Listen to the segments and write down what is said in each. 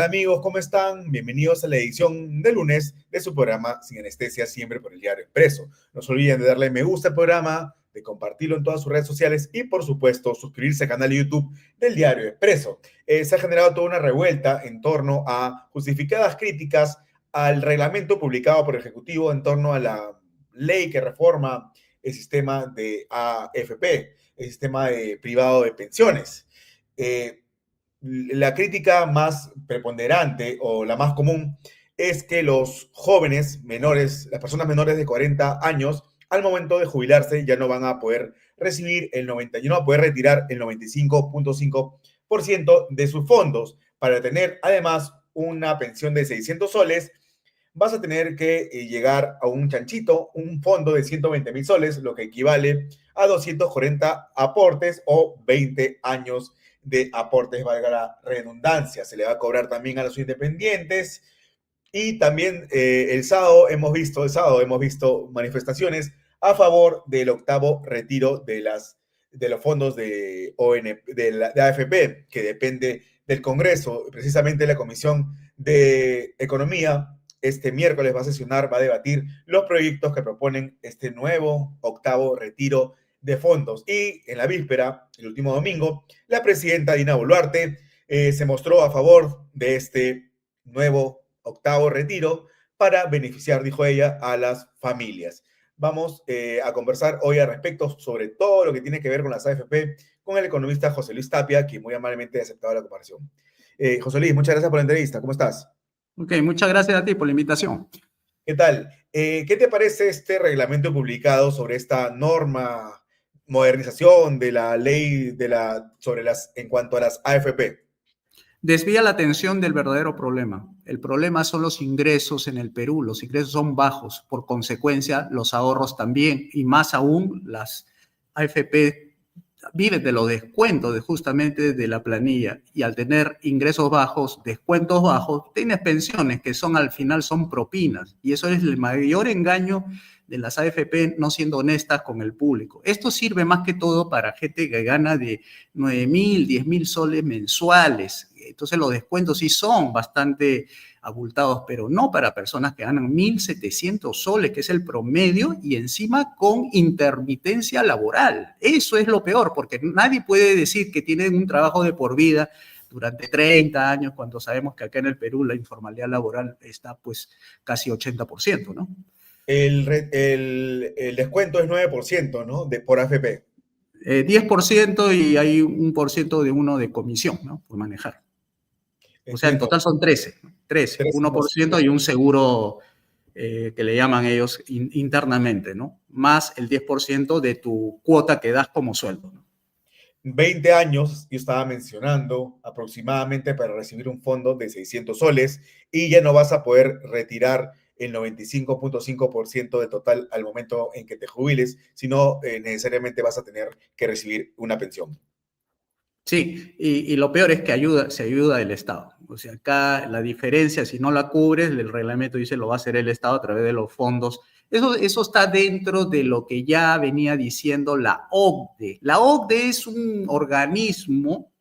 Hola amigos, ¿cómo están? Bienvenidos a la edición de lunes de su programa Sin Anestesia, siempre por el Diario Expreso. No se olviden de darle me gusta al programa, de compartirlo en todas sus redes sociales y, por supuesto, suscribirse al canal de YouTube del Diario Expreso. Se ha generado toda una revuelta en torno a justificadas críticas al reglamento publicado por el Ejecutivo en torno a la ley que reforma el sistema de AFP, el sistema privado de pensiones. La crítica más preponderante o la más común es que los jóvenes menores, las personas menores de 40 años, al momento de jubilarse ya no van a poder recibir ya no van a poder retirar el 95.5% de sus fondos. Para tener además una pensión de 600 soles, vas a tener que llegar a un chanchito, un fondo de 120,000 soles, lo que equivale a 240 aportes o 20 años de aportes, valga la redundancia. Se le va a cobrar también a los independientes. Y también el sábado hemos visto manifestaciones a favor del octavo retiro de los fondos de AFP, que depende del Congreso. Precisamente la Comisión de Economía este miércoles va a sesionar, va a debatir los proyectos que proponen este nuevo octavo retiro de fondos. Y en la víspera, el último domingo, la presidenta Dina Boluarte se mostró a favor de este nuevo octavo retiro para beneficiar, dijo ella, a las familias. Vamos a conversar hoy al respecto sobre todo lo que tiene que ver con las AFP con el economista José Luis Tapia, que muy amablemente ha aceptado la comparación. José Luis, muchas gracias por la entrevista. ¿Cómo estás? Ok, muchas gracias a ti por la invitación. ¿Qué tal? ¿Qué te parece este reglamento publicado sobre esta norma, modernización de la ley en cuanto a las AFP? Desvía la atención del verdadero problema. El problema son los ingresos en el Perú. Los ingresos son bajos. Por consecuencia, los ahorros también. Y más aún, las AFP viven de los descuentos justamente de la planilla. Y al tener ingresos bajos, descuentos bajos, tienes pensiones que al final son propinas. Y eso es el mayor engaño de las AFP, no siendo honestas con el público. Esto sirve más que todo para gente que gana de 9,000, 10,000 soles mensuales. Entonces los descuentos sí son bastante abultados, pero no para personas que ganan 1,700 soles, que es el promedio, y encima con intermitencia laboral. Eso es lo peor, porque nadie puede decir que tienen un trabajo de por vida durante 30 años, cuando sabemos que acá en el Perú la informalidad laboral está pues casi 80%, ¿no? El descuento es 9%, ¿no? Por AFP. 10% y hay 1% de uno de comisión, ¿no? Por manejar. O sea, en total son 13, 1% y un seguro que le llaman ellos internamente, ¿no? Más el 10% de tu cuota que das como sueldo, ¿no? 20 años, yo estaba mencionando, aproximadamente para recibir un fondo de 600 soles y ya no vas a poder retirar el 95.5% de total al momento en que te jubiles, sino necesariamente vas a tener que recibir una pensión. Sí, y lo peor es que se ayuda del Estado. O sea, acá la diferencia, si no la cubres, el reglamento dice lo va a hacer el Estado a través de los fondos. Eso está dentro de lo que ya venía diciendo la OCDE. La OCDE es un organismo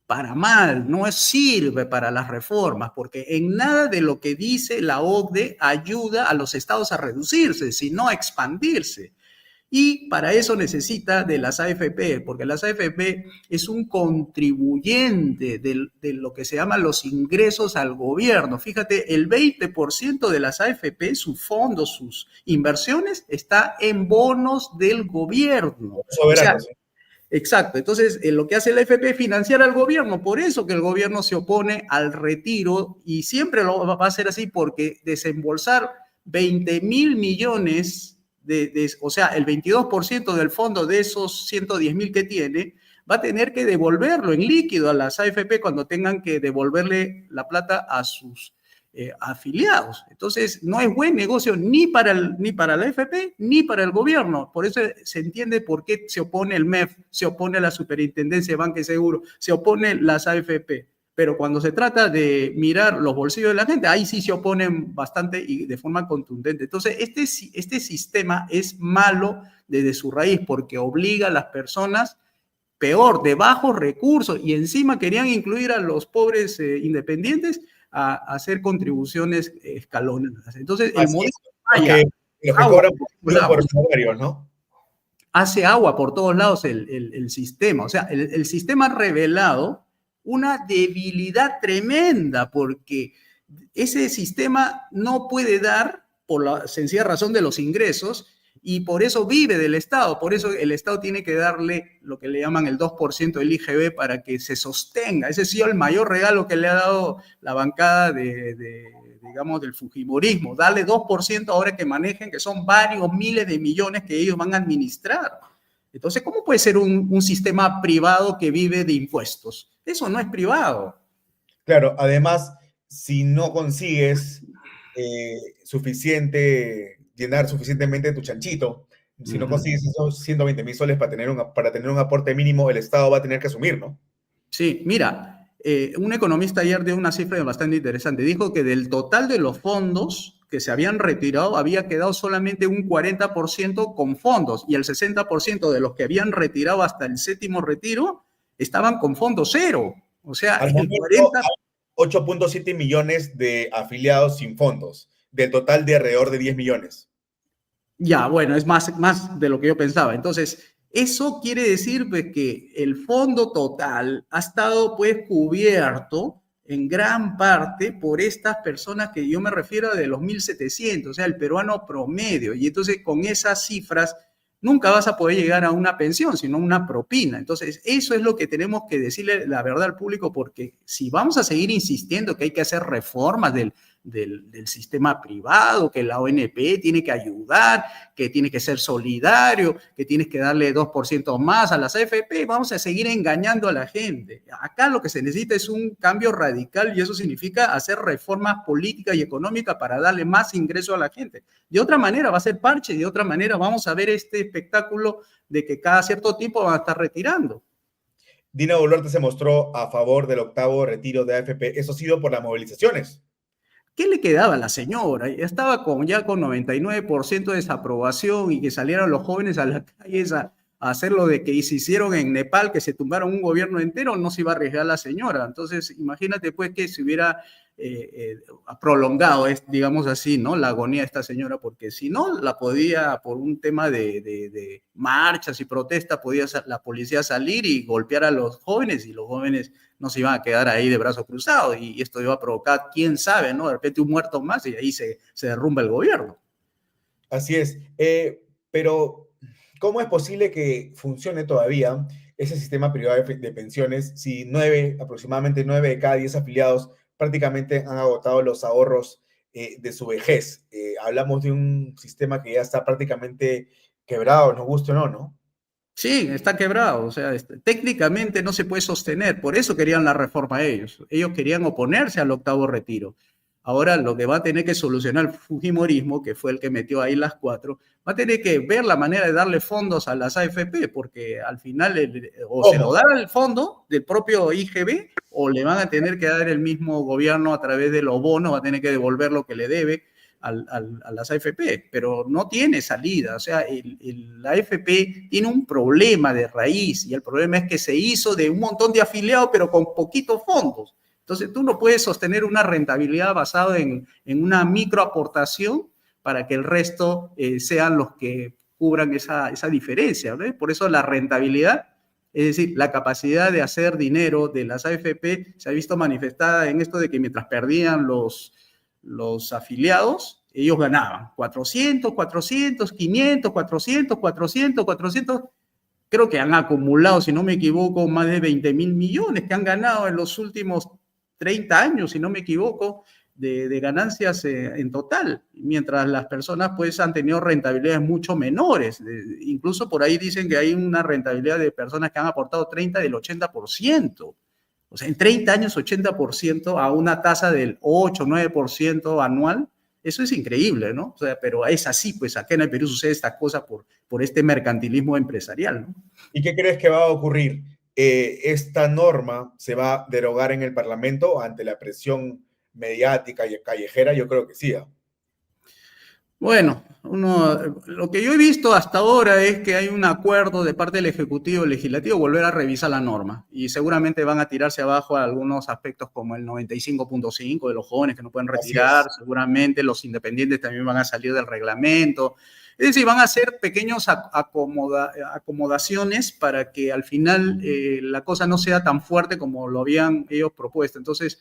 para mal, no sirve para las reformas, porque en nada de lo que dice la OCDE ayuda a los estados a reducirse, sino a expandirse. Y para eso necesita de las AFP, porque las AFP es un contribuyente de lo que se llaman los ingresos al gobierno. Fíjate, el 20% de las AFP, sus fondos, sus inversiones, está en bonos del gobierno. Soberano, sí. Exacto. Entonces, lo que hace la AFP es financiar al gobierno. Por eso que el gobierno se opone al retiro y siempre lo va a hacer así, porque desembolsar 20,000 millones o sea, el 22% del fondo de esos 110,000 que tiene, va a tener que devolverlo en líquido a las AFP cuando tengan que devolverle la plata a sus afiliados. Entonces, no es buen negocio ni para la AFP ni para el gobierno. Por eso se entiende por qué se opone el MEF, se opone la Superintendencia de Banca y Seguro, se opone las AFP. Pero cuando se trata de mirar los bolsillos de la gente, ahí sí se oponen bastante y de forma contundente. Entonces, este sistema es malo desde su raíz porque obliga a las personas, peor, de bajos recursos, y encima querían incluir a los pobres independientes a hacer contribuciones escalonadas. Entonces, el Así modelo es, los que agua cobran por todos lados, por salarios, ¿no? hace agua por todos lados el sistema. O sea, el sistema ha revelado una debilidad tremenda porque ese sistema no puede dar por la sencilla razón de los ingresos y por eso vive del Estado. Por eso el Estado tiene que darle lo que le llaman el 2% del IGB para que se sostenga. Ese ha sido el mayor regalo que le ha dado la bancada digamos, del fujimorismo. Darle 2% ahora que manejen, que son varios miles de millones que ellos van a administrar. Entonces, ¿cómo puede ser un sistema privado que vive de impuestos? Eso no es privado. Claro, además, si no consigues llenar suficientemente tu chanchito, si no consigues esos 120.000 soles para tener un aporte mínimo, el Estado va a tener que asumir, ¿no? Sí, mira, un economista ayer dio una cifra bastante interesante. Dijo que del total de los fondos que se habían retirado, había quedado solamente un 40% con fondos y el 60% de los que habían retirado hasta el séptimo retiro estaban con fondo cero. O sea, Al el momento, 40%. hay 8.7 millones de afiliados sin fondos, del total de alrededor de 10 millones. Ya, bueno, es más de lo que yo pensaba. Entonces, eso quiere decir pues, que el fondo total ha estado pues cubierto en gran parte por estas personas que yo me refiero de los 1.700, o sea, el peruano promedio. Y entonces con esas cifras nunca vas a poder llegar a una pensión, sino una propina. Entonces, eso es lo que tenemos que decirle la verdad al público, porque si vamos a seguir insistiendo que hay que hacer reformas del sistema privado, que la ONP tiene que ayudar, que tiene que ser solidario, que tienes que darle 2% más a las AFP, vamos a seguir engañando a la gente. Acá lo que se necesita es un cambio radical y eso significa hacer reformas políticas y económicas para darle más ingreso a la gente. De otra manera va a ser parche, de otra manera vamos a ver este espectáculo de que cada cierto tiempo van a estar retirando. Dina Boluarte se mostró a favor del octavo retiro de AFP, eso ha sido por las movilizaciones. ¿Qué le quedaba a la señora? Estaba ya con 99% de desaprobación y que salieran los jóvenes a las calles a hacer lo de que se hicieron en Nepal, que se tumbaron un gobierno entero, no se iba a arriesgar la señora. Entonces, imagínate pues que se hubiera prolongado, digamos así, ¿no? La agonía de esta señora, porque si no, la podía, por un tema de marchas y protestas, podía la policía salir y golpear a los jóvenes y los jóvenes no se iban a quedar ahí de brazos cruzados y esto iba a provocar, quién sabe, ¿no? De repente un muerto más y ahí se derrumba el gobierno. Así es, pero ¿cómo es posible que funcione todavía ese sistema privado de pensiones si aproximadamente 9 de cada 10 afiliados prácticamente han agotado los ahorros de su vejez? Hablamos de un sistema que ya está prácticamente quebrado, nos guste o no, ¿no? Sí, está quebrado, o sea, técnicamente no se puede sostener, por eso querían la reforma ellos querían oponerse al octavo retiro. Ahora lo que va a tener que solucionar el Fujimorismo, que fue el que metió ahí las cuatro, va a tener que ver la manera de darle fondos a las AFP, porque al final o se lo da el fondo del propio IGB o le van a tener que dar el mismo gobierno a través de los bonos, va a tener que devolver lo que le debe a las AFP, pero no tiene salida. O sea, la AFP tiene un problema de raíz y el problema es que se hizo de un montón de afiliados, pero con poquitos fondos. Entonces, tú no puedes sostener una rentabilidad basada en una microaportación para que el resto sean los que cubran esa diferencia, ¿no? Por eso la rentabilidad, es decir, la capacidad de hacer dinero de las AFP se ha visto manifestada en esto de que mientras perdían los afiliados, ellos ganaban 400, 400, 500, 400, 400, 400. Creo que han acumulado, si no me equivoco, más de 20.000 millones que han ganado en los últimos 30 años, si no me equivoco, de ganancias en total, mientras las personas pues han tenido rentabilidades mucho menores. Incluso por ahí dicen que hay una rentabilidad de personas que han aportado 30 del 80%. O sea, en 30 años 80% a una tasa del 8-9% anual, eso es increíble, ¿no? O sea, pero es así, pues acá en el Perú sucede esta cosa por este mercantilismo empresarial, ¿no? ¿Y qué crees que va a ocurrir? ¿Esta norma se va a derogar en el Parlamento ante la presión mediática y callejera? Yo creo que sí. Bueno, Lo que yo he visto hasta ahora es que hay un acuerdo de parte del Ejecutivo y Legislativo volver a revisar la norma y seguramente van a tirarse abajo algunos aspectos como el 95.5 de los jóvenes que no pueden Así retirar, es. seguramente los independientes también van a salir del reglamento. Es decir, van a hacer pequeños acomodaciones para que al final la cosa no sea tan fuerte como lo habían ellos propuesto. Entonces,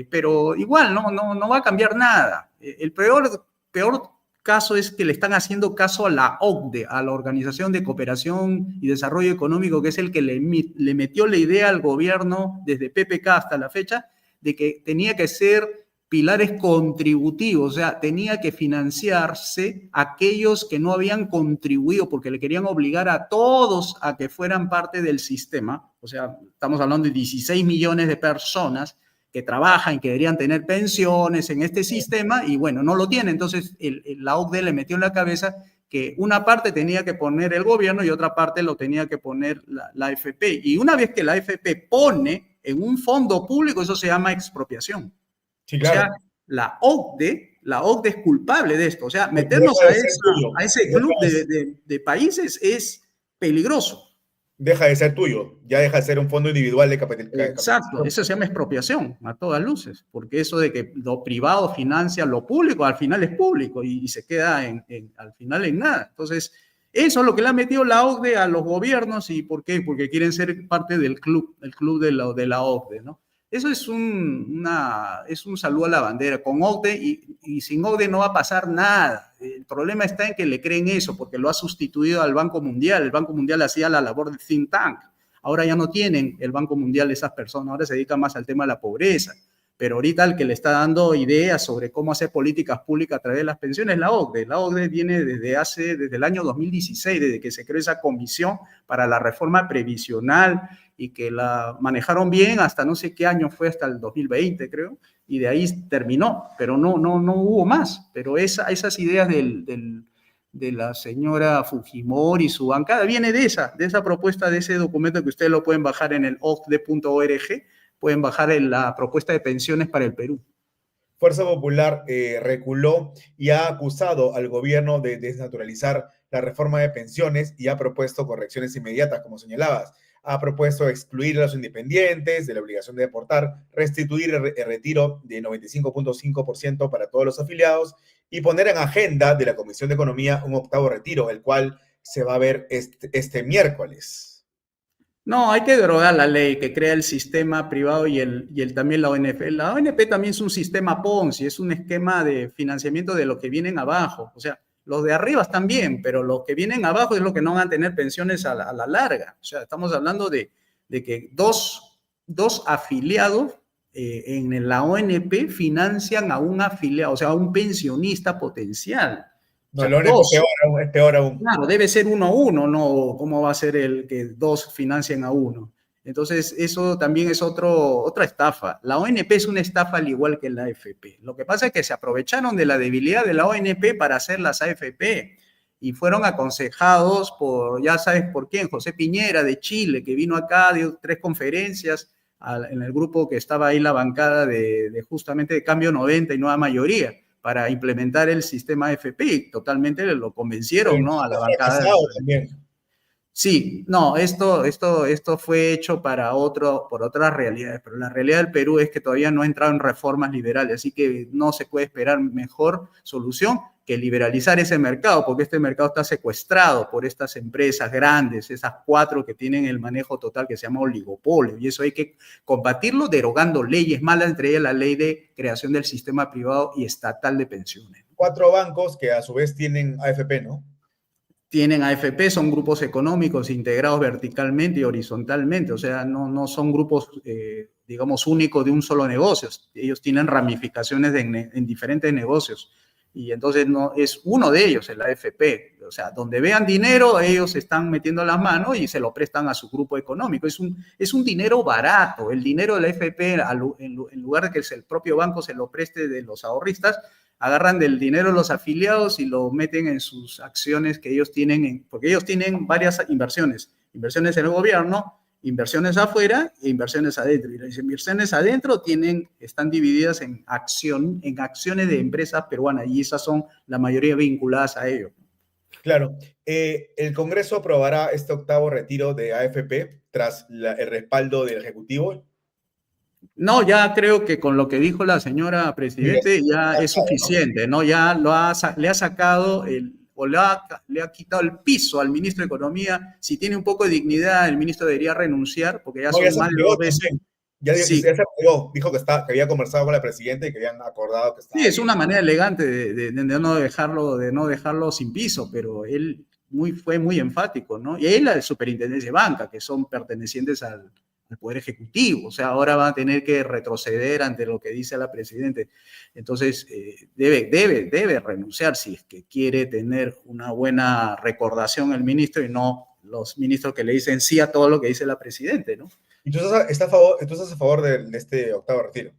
pero igual no va a cambiar nada. El peor caso es que le están haciendo caso a la OCDE, a la Organización de Cooperación y Desarrollo Económico, que es el que le metió la idea al gobierno desde PPK hasta la fecha de que tenía que ser pilares contributivos, o sea, tenía que financiarse aquellos que no habían contribuido porque le querían obligar a todos a que fueran parte del sistema, o sea, estamos hablando de 16 millones de personas que trabajan y que deberían tener pensiones en este sistema y bueno, no lo tienen. Entonces la OCDE le metió en la cabeza que una parte tenía que poner el gobierno y otra parte lo tenía que poner la AFP. Y una vez que la AFP pone en un fondo público, eso se llama expropiación. Sí, O sea, claro. la OCDE es culpable de esto. O sea, meternos Deja de ser tuyo. a ese club de países es peligroso. Deja de ser tuyo. Ya deja de ser un fondo individual de Exacto, capitalización. eso se llama expropiación a todas luces, porque eso de que lo privado financia lo público, al final es público y se queda al final en nada. Entonces, eso es lo que le ha metido la OCDE a los gobiernos y ¿por qué? Porque quieren ser parte del club, el club de la OCDE, ¿no? Eso es es un saludo a la bandera. Con OCDE y sin OCDE no va a pasar nada. El problema está en que le creen eso, porque lo ha sustituido al Banco Mundial. El Banco Mundial hacía la labor de think tank. Ahora ya no tienen el Banco Mundial esas personas, ahora se dedican más al tema de la pobreza. Pero ahorita el que le está dando ideas sobre cómo hacer políticas públicas a través de las pensiones es la OCDE. La OCDE viene desde el año 2016, desde que se creó esa comisión para la reforma previsional y que la manejaron bien hasta no sé qué año fue, hasta el 2020 creo, y de ahí terminó, pero no hubo más. Pero esas ideas de la señora Fujimori y su bancada, viene de esa propuesta, de ese documento que ustedes lo pueden bajar en el ocde.org, pueden bajar en la propuesta de pensiones para el Perú. Fuerza Popular reculó y ha acusado al gobierno de desnaturalizar la reforma de pensiones y ha propuesto correcciones inmediatas, como señalabas. Ha propuesto excluir a los independientes de la obligación de aportar, restituir el retiro de 95.5% para todos los afiliados y poner en agenda de la Comisión de Economía un octavo retiro, el cual se va a ver este miércoles. No, hay que derogar la ley que crea el sistema privado y también la ONP. La ONP también es un sistema Ponzi, es un esquema de financiamiento de los que vienen abajo. O sea, los de arriba están bien, pero los que vienen abajo es lo que no van a tener pensiones a la larga. O sea, estamos hablando de que dos afiliados en la ONP financian a un afiliado, o sea, a un pensionista potencial. O No, sea, la ONP dos. es peor aún. Claro, debe ser uno a uno, no cómo va a ser el que dos financien a uno. Entonces, eso también es otra estafa. La ONP es una estafa al igual que la AFP. Lo que pasa es que se aprovecharon de la debilidad de la ONP para hacer las AFP y fueron aconsejados por, ya sabes por quién, José Piñera de Chile, que vino acá, dio 3 conferencias en el grupo que estaba ahí, la bancada de justamente de Cambio 90 y Nueva Mayoría, para implementar el sistema AFP. Totalmente lo convencieron, ¿no? A la bancada. También. Sí, no, esto fue hecho por otras realidades, pero la realidad del Perú es que todavía no ha entrado en reformas liberales, así que no se puede esperar mejor solución que liberalizar ese mercado, porque este mercado está secuestrado por estas empresas grandes, esas 4 que tienen el manejo total que se llama oligopolio, y eso hay que combatirlo derogando leyes malas, entre ellas la ley de creación del sistema privado y estatal de pensiones. 4 bancos que a su vez tienen AFP, ¿no? Tienen AFP, son grupos económicos integrados verticalmente y horizontalmente, o sea, no son grupos, digamos, únicos de un solo negocio. Ellos tienen ramificaciones en diferentes negocios y entonces no es uno de ellos, el AFP. O sea, donde vean dinero, ellos están metiendo las manos y se lo prestan a su grupo económico. Es un dinero barato. El dinero del AFP, en lugar de que el propio banco se lo preste de los ahorristas, agarran del dinero de los afiliados y lo meten en sus acciones que ellos tienen, porque ellos tienen varias inversiones en el gobierno inversiones afuera e inversiones adentro. Y las inversiones adentro están divididas en acciones de empresas peruanas y esas son la mayoría vinculadas a ello. Claro, el Congreso aprobará este octavo retiro de AFP tras el respaldo del Ejecutivo. No, ya creo que con lo que dijo la señora Presidente ya es suficiente, ¿no? Ya le ha sacado le ha quitado el piso al ministro de Economía. Si tiene un poco de dignidad, el ministro debería renunciar, porque ya son más de 2 veces. Ya se apegó, dijo que había conversado con la Presidenta y que habían acordado que estaba. Sí, es una manera elegante de no dejarlo sin piso, pero él fue muy enfático, ¿no? Y él, la Superintendencia de Banca, que son pertenecientes al Poder Ejecutivo, o sea, ahora va a tener que retroceder ante lo que dice la Presidenta. Entonces, debe renunciar si es que quiere tener una buena recordación el ministro y no los ministros que le dicen sí a todo lo que dice la Presidenta, ¿no? ¿Y tú estás a favor de este octavo retiro?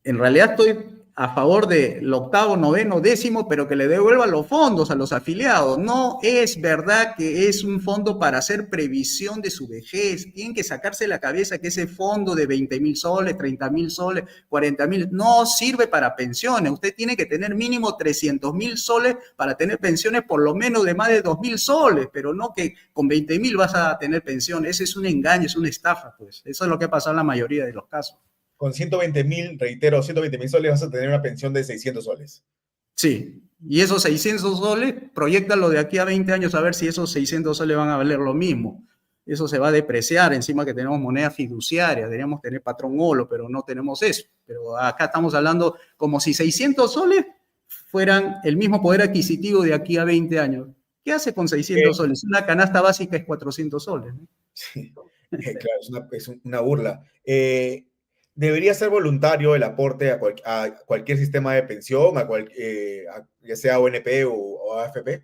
En realidad estoy a favor del octavo, noveno, décimo, pero que le devuelvan los fondos a los afiliados. No es verdad que es un fondo para hacer previsión de su vejez. Tienen que sacarse la cabeza que ese fondo de 20.000 soles, 30.000 soles, 40.000, no sirve para pensiones. Usted tiene que tener mínimo 300.000 soles para tener pensiones por lo menos de más de 2.000 soles, pero no que con 20.000 vas a tener pensión. Ese es un engaño, es una estafa, pues. Eso es lo que ha pasado en la mayoría de los casos. Con 120.000, reitero, 120.000 soles vas a tener una pensión de 600 soles. Sí, y esos 600 soles, proyectalo de aquí a 20 años a ver si esos 600 soles van a valer lo mismo. Eso se va a depreciar, encima que tenemos moneda fiduciaria, deberíamos tener patrón olo, pero no tenemos eso. Pero acá estamos hablando como si 600 soles fueran el mismo poder adquisitivo de aquí a 20 años. ¿Qué hace con 600 soles? Una canasta básica es 400 soles, ¿no? Sí, claro, es una burla. Debería ser voluntario el aporte a cualquier sistema de pensión, ya sea ONP o AFP.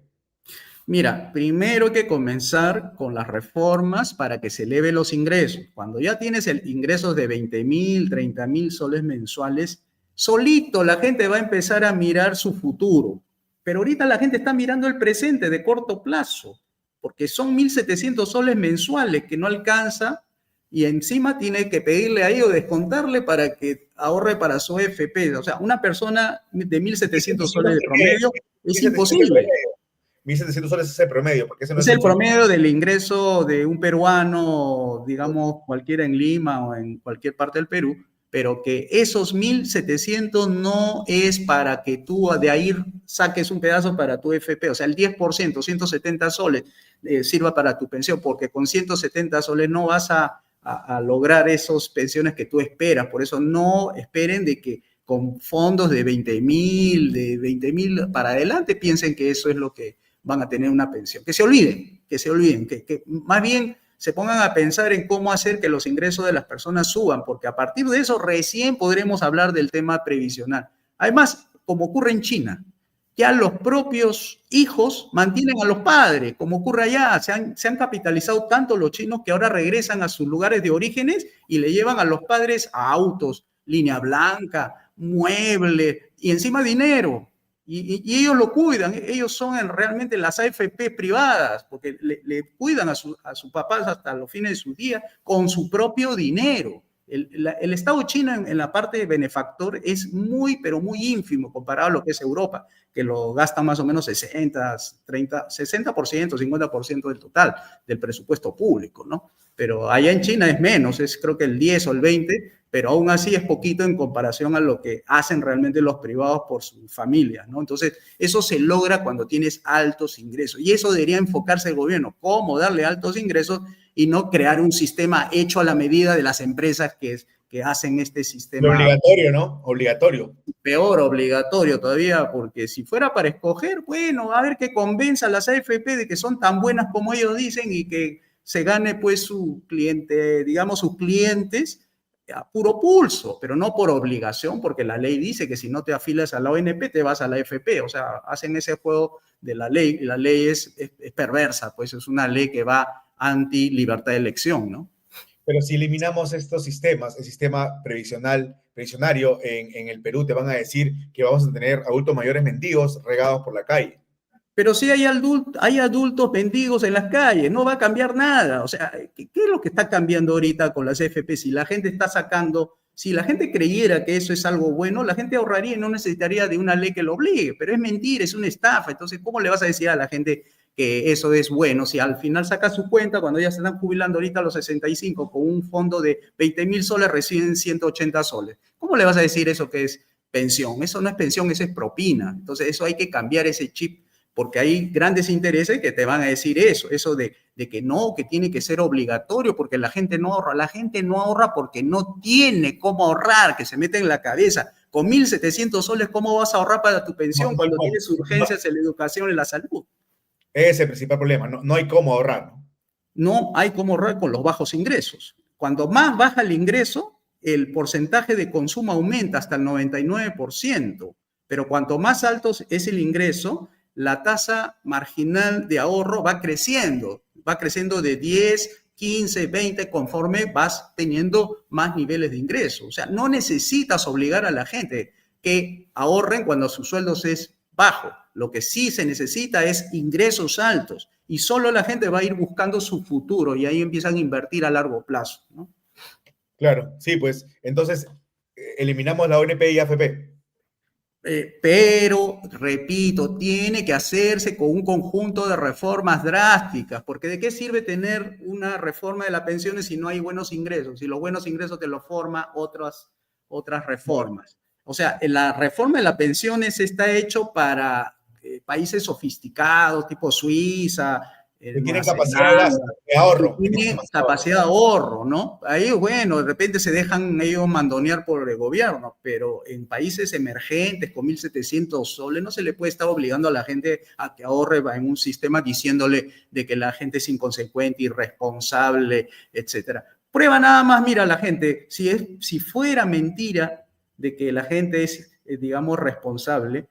Mira, primero hay que comenzar con las reformas para que se eleven los ingresos. Cuando ya tienes ingresos de 20.000, 30.000 soles mensuales, solito la gente va a empezar a mirar su futuro. Pero ahorita la gente está mirando el presente de corto plazo, porque son 1.700 soles mensuales que no alcanza y encima tiene que pedirle a ellos descontarle para que ahorre para su AFP. O sea, una persona de 1.700 soles de promedio es imposible. 1.700 soles es el promedio. Porque ese no es el promedio del ingreso de un peruano, digamos, cualquiera en Lima o en cualquier parte del Perú, pero que esos 1.700 no es para que tú de ahí saques un pedazo para tu FP, o sea, el 10%, 170 soles, sirva para tu pensión, porque con 170 soles no vas a lograr esas pensiones que tú esperas. Por eso no esperen de que con fondos de 20.000 para adelante piensen que eso es lo que van a tener una pensión. Que se olviden, que más bien se pongan a pensar en cómo hacer que los ingresos de las personas suban, porque a partir de eso recién podremos hablar del tema previsional. Además, como ocurre en China, ya los propios hijos mantienen a los padres, como ocurre allá. Se han capitalizado tanto los chinos que ahora regresan a sus lugares de orígenes y le llevan a los padres a autos, línea blanca, muebles y encima dinero. Y ellos lo cuidan, ellos son realmente las AFP privadas, porque le cuidan a sus papás hasta los fines de su día con su propio dinero. El Estado chino en la parte de benefactor es muy, pero muy ínfimo comparado a lo que es Europa, que lo gasta más o menos 60%, 50% del total del presupuesto público, ¿no? Pero allá en China es menos, es creo que el 10 o el 20%, pero aún así es poquito en comparación a lo que hacen realmente los privados por sus familias, ¿no? Entonces, eso se logra cuando tienes altos ingresos, y eso debería enfocarse el gobierno, cómo darle altos ingresos y no crear un sistema hecho a la medida de las empresas que hacen este sistema. Obligatorio, ¿no? Obligatorio. Peor, obligatorio todavía, porque si fuera para escoger, bueno, a ver que convenza a las AFP de que son tan buenas como ellos dicen y que se gane pues su cliente, digamos, sus clientes a puro pulso, pero no por obligación, porque la ley dice que si no te afilias a la ONP te vas a la AFP, o sea, hacen ese juego de la ley, y la ley es perversa, pues es una ley que va anti libertad de elección, ¿no? Pero si eliminamos estos sistemas, el sistema previsionario en el Perú, te van a decir que vamos a tener adultos mayores mendigos regados por la calle. Pero si hay adultos mendigos en las calles, no va a cambiar nada. O sea, ¿qué es lo que está cambiando ahorita con las AFP? Si la gente está sacando, si la gente creyera que eso es algo bueno, la gente ahorraría y no necesitaría de una ley que lo obligue. Pero es mentira, es una estafa. Entonces, ¿cómo le vas a decir a la gente que eso es bueno? Si al final saca su cuenta, cuando ya se están jubilando ahorita a los 65, con un fondo de 20.000 soles, reciben 180 soles. ¿Cómo le vas a decir eso que es pensión? Eso no es pensión, eso es propina. Entonces, eso hay que cambiar ese chip, porque hay grandes intereses que te van a decir eso de que no, que tiene que ser obligatorio porque la gente no ahorra. La gente no ahorra porque no tiene cómo ahorrar, que se mete en la cabeza. Con 1.700 soles, ¿cómo vas a ahorrar para tu pensión cuando tienes urgencias en la educación y en la salud? Ese es el principal problema, no hay cómo ahorrar, ¿no? No hay cómo ahorrar con los bajos ingresos. Cuando más baja el ingreso, el porcentaje de consumo aumenta hasta el 99%, pero cuanto más alto es el ingreso, la tasa marginal de ahorro va creciendo de 10, 15, 20, conforme vas teniendo más niveles de ingreso. O sea, no necesitas obligar a la gente que ahorren cuando sus sueldos es bajo. Lo que sí se necesita es ingresos altos y solo la gente va a ir buscando su futuro y ahí empiezan a invertir a largo plazo, ¿no? Claro, sí, pues entonces eliminamos la ONP y AFP. Pero, repito, tiene que hacerse con un conjunto de reformas drásticas, porque ¿de qué sirve tener una reforma de las pensiones si no hay buenos ingresos? Si los buenos ingresos te los forman otras reformas. O sea, la reforma de las pensiones está hecho para países sofisticados, tipo Suiza, Que tienen capacidad de ahorro. Tienen capacidad de ahorro, ¿no? Ahí, bueno, de repente se dejan ellos mandonear por el gobierno, pero en países emergentes con 1.700 soles no se le puede estar obligando a la gente a que ahorre en un sistema diciéndole de que la gente es inconsecuente, irresponsable, etcétera. Prueba nada más, mira, la gente, si fuera mentira de que la gente es, digamos, responsable,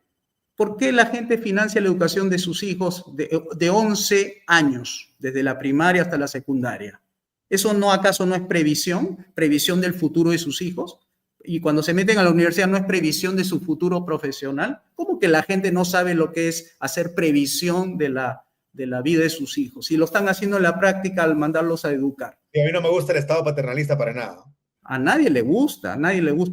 ¿por qué la gente financia la educación de sus hijos de 11 años, desde la primaria hasta la secundaria? ¿Eso no acaso no es previsión? ¿Previsión del futuro de sus hijos? Y cuando se meten a la universidad no es previsión de su futuro profesional. ¿Cómo que la gente no sabe lo que es hacer previsión de la vida de sus hijos? Y lo están haciendo en la práctica al mandarlos a educar. Y a mí no me gusta el Estado paternalista para nada. A nadie le gusta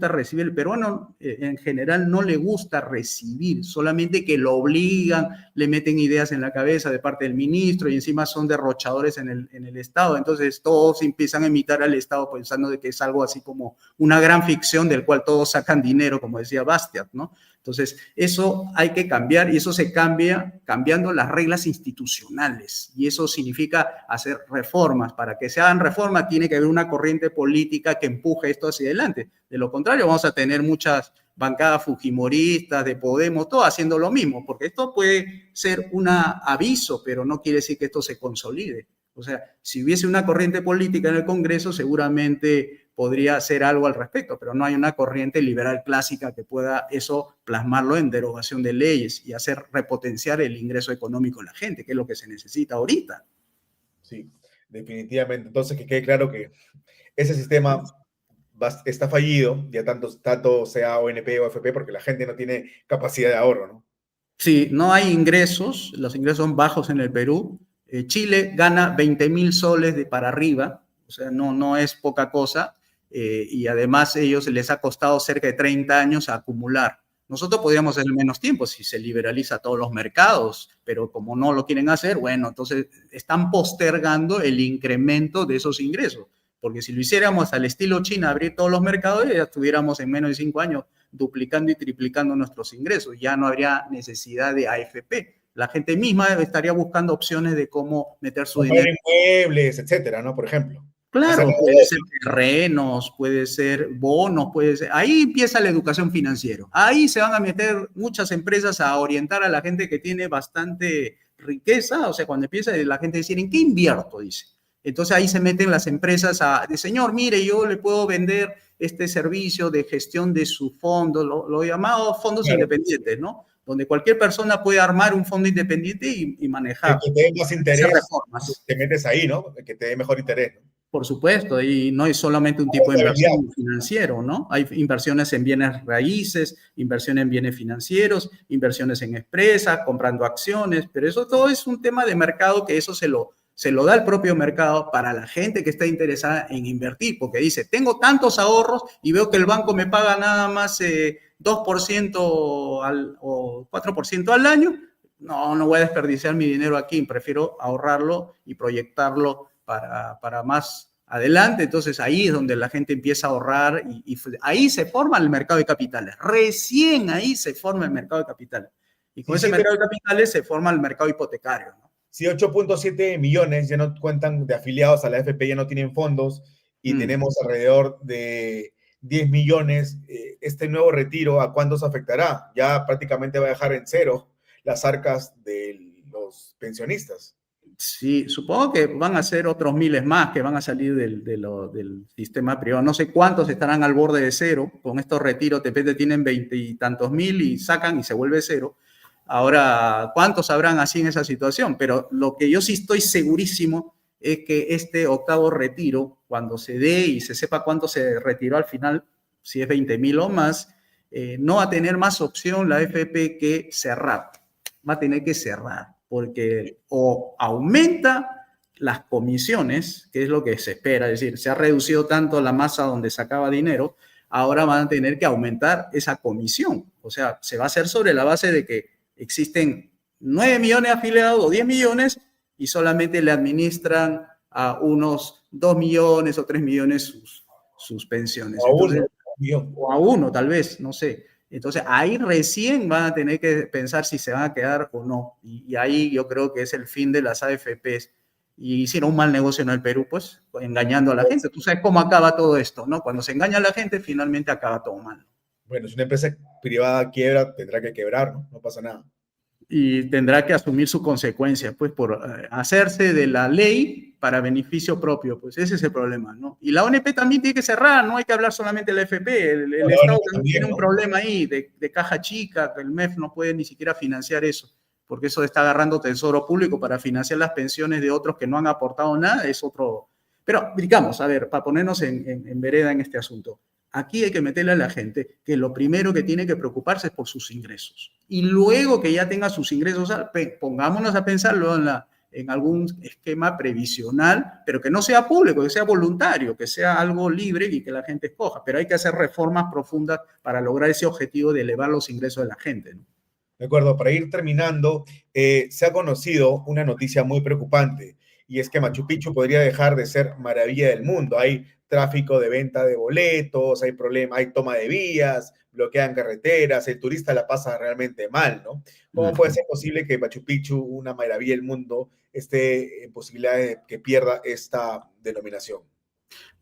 recibir. El peruano en general no le gusta recibir, solamente que lo obligan, le meten ideas en la cabeza de parte del ministro y encima son derrochadores en el Estado. Entonces todos empiezan a imitar al Estado pensando de que es algo así como una gran ficción del cual todos sacan dinero, como decía Bastiat, ¿no? Entonces, eso hay que cambiar y eso se cambia cambiando las reglas institucionales. Y eso significa hacer reformas. Para que se hagan reformas tiene que haber una corriente política que empuje esto hacia adelante. De lo contrario, vamos a tener muchas bancadas fujimoristas, de Podemos, todo haciendo lo mismo, porque esto puede ser un aviso, pero no quiere decir que esto se consolide. O sea, si hubiese una corriente política en el Congreso, seguramente podría hacer algo al respecto, pero no hay una corriente liberal clásica que pueda eso plasmarlo en derogación de leyes y hacer repotenciar el ingreso económico de la gente, que es lo que se necesita ahorita. Sí, definitivamente. Entonces, que quede claro que ese sistema está fallido, ya tanto sea ONP o AFP, porque la gente no tiene capacidad de ahorro, ¿no? Sí, no hay ingresos, los ingresos son bajos en el Perú. Chile gana 20.000 soles para arriba, o sea, no es poca cosa. Y además ellos les ha costado cerca de 30 años acumular. Nosotros podríamos hacer menos tiempo si se liberaliza todos los mercados, pero como no lo quieren hacer, bueno, entonces están postergando el incremento de esos ingresos, porque si lo hiciéramos al estilo China, abrir todos los mercados, ya estuviéramos en menos de 5 años duplicando y triplicando nuestros ingresos, ya no habría necesidad de AFP. La gente misma estaría buscando opciones de cómo meter su dinero. Inmuebles, etcétera, ¿no? Por ejemplo. Claro, puede ser terrenos, puede ser bonos, puede ser. Ahí empieza la educación financiera. Ahí se van a meter muchas empresas a orientar a la gente que tiene bastante riqueza. O sea, cuando empieza la gente a decir, ¿en qué invierto? Dice. Entonces ahí se meten las empresas de señor, mire, yo le puedo vender este servicio de gestión de su fondo, lo llamado fondos independientes, ¿no? Donde cualquier persona puede armar un fondo independiente y manejar. Que te dé más interés, te metes ahí, ¿no? Que te dé mejor interés. Por supuesto, y no es solamente un tipo de inversión financiero, ¿no? Hay inversiones en bienes raíces, inversiones en bienes financieros, inversiones en empresas, comprando acciones, pero eso todo es un tema de mercado que eso se lo da el propio mercado para la gente que está interesada en invertir, porque dice, tengo tantos ahorros y veo que el banco me paga nada más 2% o 4% al año, no voy a desperdiciar mi dinero aquí, prefiero ahorrarlo y proyectarlo para más adelante. Entonces ahí es donde la gente empieza a ahorrar y ahí se forma el mercado de capitales. Recién ahí se forma el mercado de capitales. Y con ese mercado de capitales se forma el mercado hipotecario, ¿no? Si 8.7 millones ya no cuentan de afiliados a la AFP, ya no tienen fondos y tenemos alrededor de 10 millones, este nuevo retiro, ¿a cuántos afectará? Ya prácticamente va a dejar en cero las arcas de los pensionistas. Sí, supongo que van a ser otros miles más que van a salir del sistema privado. No sé cuántos estarán al borde de cero. Con estos retiros, de repente tienen 20 y tantos mil y sacan y se vuelve cero. Ahora, ¿cuántos habrán así en esa situación? Pero lo que yo sí estoy segurísimo es que este octavo retiro, cuando se dé y se sepa cuánto se retiró al final, si es 20.000 o más, no va a tener más opción la AFP que cerrar. Va a tener que cerrar, porque o aumenta las comisiones, que es lo que se espera, es decir, se ha reducido tanto la masa donde sacaba dinero, ahora van a tener que aumentar esa comisión. O sea, se va a hacer sobre la base de que existen 9 millones de afiliados o 10 millones y solamente le administran a unos 2 millones o 3 millones sus pensiones. Entonces, o a uno, tal vez, no sé. Entonces, ahí recién van a tener que pensar si se van a quedar o no. Y ahí yo creo que es el fin de las AFPs. Y hicieron un mal negocio en el Perú, pues, engañando a la gente. Tú sabes cómo acaba todo esto, ¿no? Cuando se engaña a la gente, finalmente acaba todo mal. Bueno, si una empresa privada quiebra, tendrá que quebrar, ¿no? No pasa nada. Y tendrá que asumir su consecuencia, pues, por hacerse de la ley para beneficio propio, pues ese es el problema, ¿no? Y la ONP también tiene que cerrar, no hay que hablar solamente de la FP, el Estado también tiene un problema ahí de caja chica, que el MEF no puede ni siquiera financiar eso, porque eso está agarrando tesoro público para financiar las pensiones de otros que no han aportado nada, es otro... Pero, digamos, a ver, para ponernos en vereda en este asunto, aquí hay que meterle a la gente que lo primero que tiene que preocuparse es por sus ingresos. Y luego que ya tenga sus ingresos, pongámonos a pensarlo en algún esquema previsional, pero que no sea público, que sea voluntario, que sea algo libre y que la gente escoja. Pero hay que hacer reformas profundas para lograr ese objetivo de elevar los ingresos de la gente, ¿no? De acuerdo, para ir terminando, se ha conocido una noticia muy preocupante y es que Machu Picchu podría dejar de ser maravilla del mundo. Hay tráfico de venta de boletos, hay problemas, hay toma de vías, bloquean carreteras, el turista la pasa realmente mal, ¿no? ¿Cómo puede ser posible que Machu Picchu, una maravilla del mundo, esté en posibilidad de que pierda esta denominación?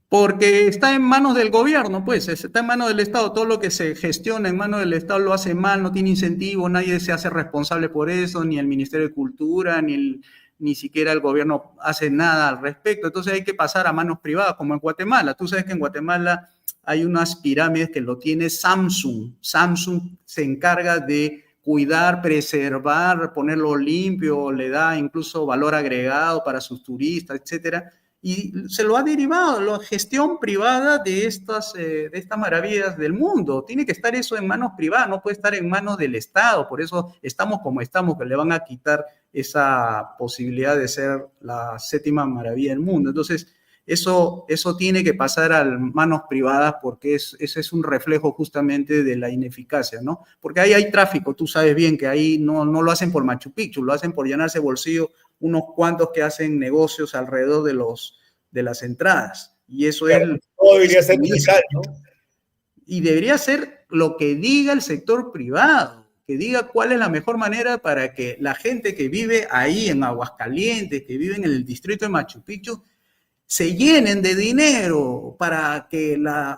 Porque está en manos del gobierno, pues, está en manos del Estado. Todo lo que se gestiona en manos del Estado lo hace mal, no tiene incentivo, nadie se hace responsable por eso, ni el Ministerio de Cultura, ni siquiera el gobierno hace nada al respecto. Entonces hay que pasar a manos privadas, como en Guatemala. Tú sabes que en Guatemala hay unas pirámides que lo tiene Samsung. Samsung se encarga de cuidar, preservar, ponerlo limpio, le da incluso valor agregado para sus turistas, etcétera. Y se lo ha derivado la gestión privada de estas maravillas del mundo. Tiene que estar eso en manos privadas, no puede estar en manos del Estado. Por eso estamos como estamos, que le van a quitar esa posibilidad de ser la séptima maravilla del mundo. Entonces, eso tiene que pasar a manos privadas porque ese es un reflejo justamente de la ineficacia, ¿no? Porque ahí hay tráfico, tú sabes bien que ahí no lo hacen por Machu Picchu, lo hacen por llenarse bolsillo unos cuantos que hacen negocios alrededor de las entradas. Y eso claro, todo debería ser legal, ¿no? Y debería ser lo que diga el sector privado, que diga cuál es la mejor manera para que la gente que vive ahí en Aguascalientes, que vive en el distrito de Machu Picchu, se llenen de dinero para que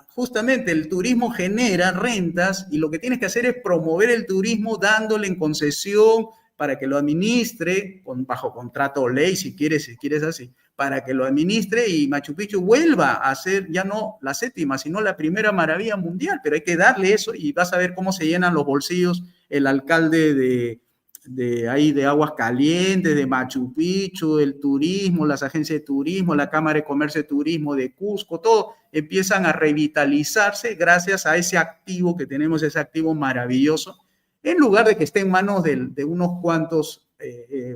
justamente el turismo genera rentas y lo que tienes que hacer es promover el turismo dándole en concesión para que lo administre bajo contrato o ley, si quieres así, para que lo administre y Machu Picchu vuelva a ser ya no la séptima, sino la primera maravilla mundial, pero hay que darle eso y vas a ver cómo se llenan los bolsillos el alcalde de ahí de Aguas Calientes, de Machu Picchu, el turismo, las agencias de turismo, la Cámara de Comercio y Turismo de Cusco, todo empiezan a revitalizarse gracias a ese activo que tenemos, ese activo maravilloso, en lugar de que esté en manos de unos cuantos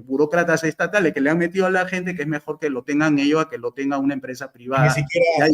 burócratas estatales que le han metido a la gente, que es mejor que lo tengan ellos a que lo tenga una empresa Ni privada. siquiera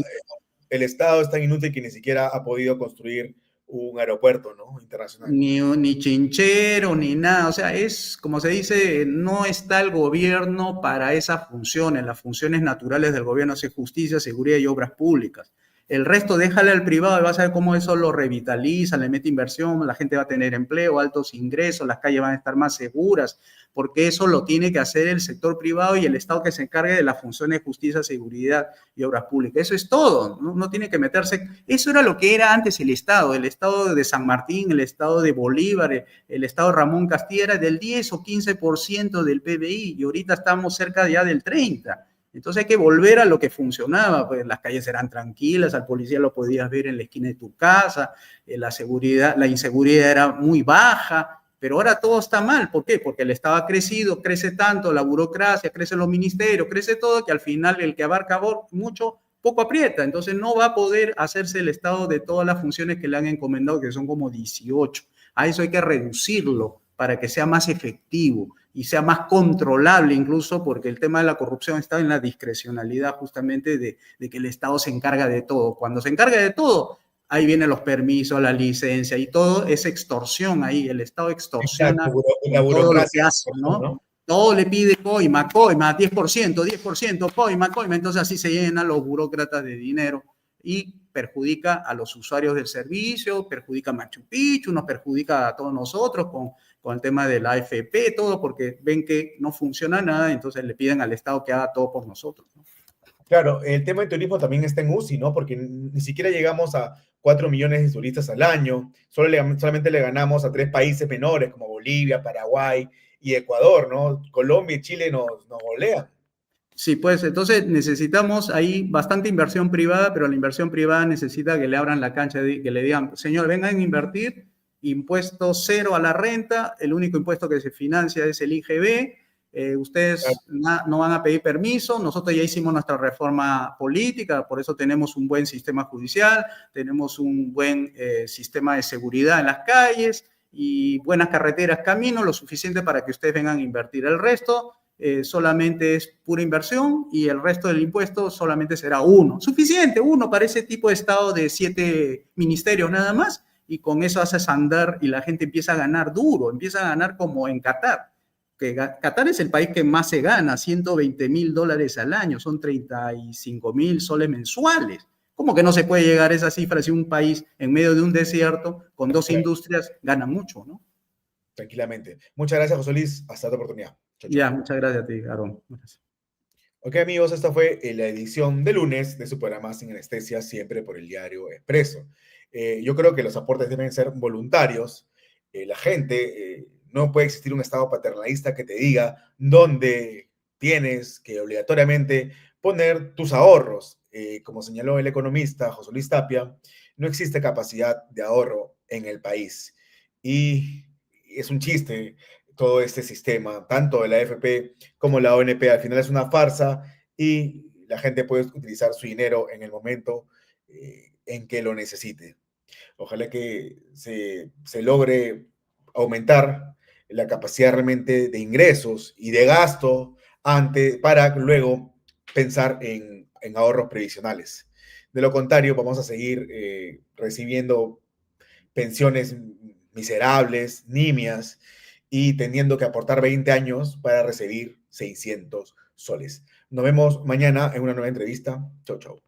el Estado es tan inútil que ni siquiera ha podido construir un aeropuerto, ¿no? Internacional. Ni chinchero, ni nada. O sea, es, como se dice, no está el gobierno para esas funciones. Las funciones naturales del gobierno es justicia, seguridad y obras públicas. El resto déjale al privado y vas a ver cómo eso lo revitaliza, le mete inversión, la gente va a tener empleo, altos ingresos, las calles van a estar más seguras, porque eso lo tiene que hacer el sector privado y el Estado que se encargue de las funciones de justicia, seguridad y obras públicas. Eso es todo, no tiene que meterse. Eso era lo que era antes el Estado de San Martín, el Estado de Bolívar, el Estado de Ramón Castilla, era del 10 o 15% del PBI y ahorita estamos cerca ya del 30%. Entonces hay que volver a lo que funcionaba, pues las calles eran tranquilas, al policía lo podías ver en la esquina de tu casa, la inseguridad era muy baja, pero ahora todo está mal. ¿Por qué? Porque el Estado ha crecido, crece tanto, la burocracia, crecen los ministerios, crece todo, que al final el que abarca mucho, poco aprieta. Entonces no va a poder hacerse el Estado de todas las funciones que le han encomendado, que son como 18. A eso hay que reducirlo para que sea más efectivo y sea más controlable incluso, porque el tema de la corrupción está en la discrecionalidad justamente de que el Estado se encarga de todo. Cuando se encarga de todo, ahí vienen los permisos, la licencia y todo es extorsión ahí. El Estado extorsiona con todo lo que hace, ¿no? Todo le pide coima, 10%, coima. Entonces así se llenan los burócratas de dinero y perjudica a los usuarios del servicio, perjudica a Machu Picchu, nos perjudica a todos nosotros con el tema de la AFP, todo, porque ven que no funciona nada, entonces le piden al Estado que haga todo por nosotros, ¿no? Claro, el tema de turismo también está en UCI, ¿no? Porque ni siquiera llegamos a 4 millones de turistas al año, solamente le ganamos a 3 países menores como Bolivia, Paraguay y Ecuador, ¿no? Colombia y Chile nos golean. Sí, pues entonces necesitamos ahí bastante inversión privada, pero la inversión privada necesita que le abran la cancha, que le digan, señor, vengan a invertir, impuesto cero a la renta, el único impuesto que se financia es el IGB, ustedes no van a pedir permiso, nosotros ya hicimos nuestra reforma política, por eso tenemos un buen sistema judicial, tenemos un buen sistema de seguridad en las calles y buenas carreteras, caminos, lo suficiente para que ustedes vengan a invertir. El resto solamente es pura inversión y el resto del impuesto solamente será suficiente, uno para ese tipo de Estado de 7 ministerios nada más, y con eso haces andar y la gente empieza a ganar duro, empieza a ganar como en Qatar, que Qatar es el país que más se gana, $120,000 al año, son 35,000 soles mensuales. ¿Cómo que no se puede llegar a esa cifra si un país en medio de un desierto con 2 industrias gana mucho, ¿no? Tranquilamente. Muchas gracias, José Luis. Hasta otra oportunidad. Chau, chau. Ya, muchas gracias a ti, Aarón. Gracias. Ok, amigos, esta fue la edición de lunes de su programa Sin Anestesia, siempre por el diario Expreso. Yo creo que los aportes deben ser voluntarios. La gente, no puede existir un Estado paternalista que te diga dónde tienes que obligatoriamente poner tus ahorros. Como señaló el economista José Luis Tapia, no existe capacidad de ahorro en el país. Y es un chiste todo este sistema, tanto de la AFP como la ONP, al final es una farsa y la gente puede utilizar su dinero en el momento en que lo necesite. Ojalá que se logre aumentar la capacidad realmente de ingresos y de gasto para luego pensar en ahorros previsionales. De lo contrario, vamos a seguir recibiendo pensiones miserables, nimias, y teniendo que aportar 20 años para recibir 600 soles. Nos vemos mañana en una nueva entrevista. Chau, chau.